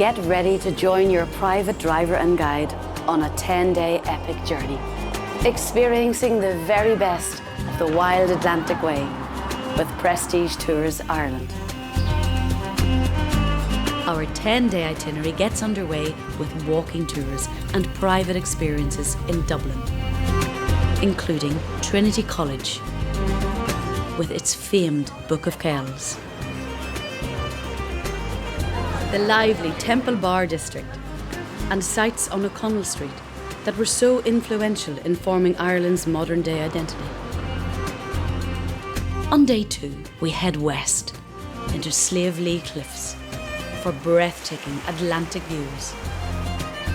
Get ready to join your private driver and guide on a 10-day epic journey, experiencing the very best of the wild Atlantic way with Prestige Tours Ireland. Our 10-day itinerary gets underway with walking tours and private experiences in Dublin, including Trinity College with its famed Book of Kells, the lively Temple Bar district, and sites on O'Connell Street that were so influential in forming Ireland's modern-day identity. On day 2, we head west into Sliabh Liag Cliffs for breathtaking Atlantic views,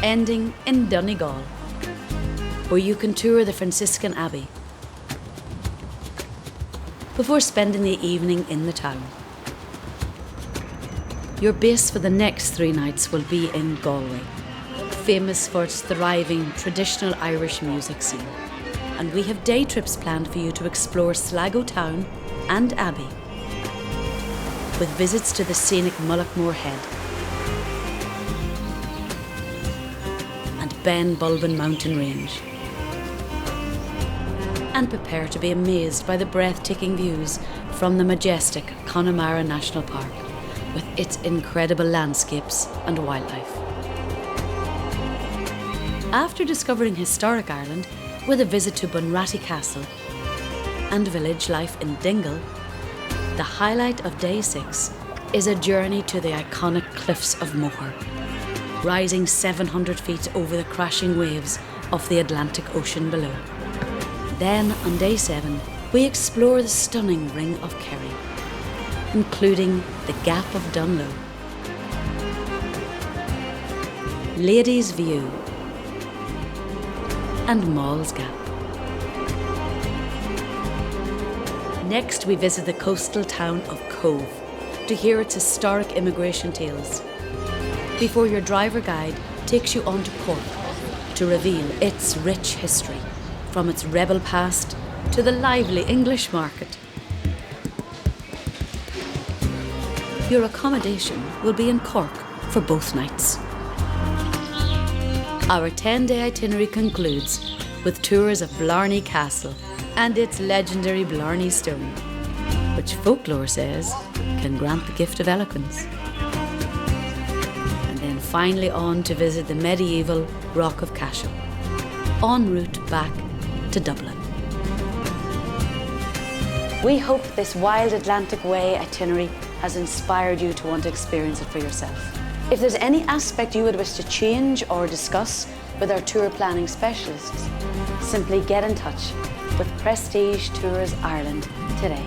ending in Donegal, where you can tour the Franciscan Abbey before spending the evening in the town. Your base for the next 3 nights will be in Galway, famous for its thriving traditional Irish music scene. And we have day trips planned for you to explore Sligo town and Abbey, with visits to the scenic Mullaghmore Head and Ben Bulben Mountain range. And prepare to be amazed by the breathtaking views from the majestic Connemara National Park, with its incredible landscapes and wildlife. After discovering historic Ireland with a visit to Bunratty Castle and village life in Donegal, the highlight of day 6 is a journey to the iconic cliffs of Moher, rising 700 feet over the crashing waves of the Atlantic Ocean below. Then, on day 7, we explore the stunning Ring of Kerry, including the Gap of Dunloe, Ladies' View, and Mall's Gap. Next, we visit the coastal town of Cobh to hear its historic immigration tales, before your driver guide takes you on to Cork to reveal its rich history, from its rebel past to the lively English market. Your accommodation will be in Cork for both nights. Our 10-day itinerary concludes with tours of Blarney Castle and its legendary Blarney Stone, which folklore says can grant the gift of eloquence. And then finally on to visit the medieval Rock of Cashel, en route back to Dublin. We hope this wild Atlantic way itinerary has inspired you to want to experience it for yourself. If there's any aspect you would wish to change or discuss with our tour planning specialists, simply get in touch with Prestige Tours Ireland today.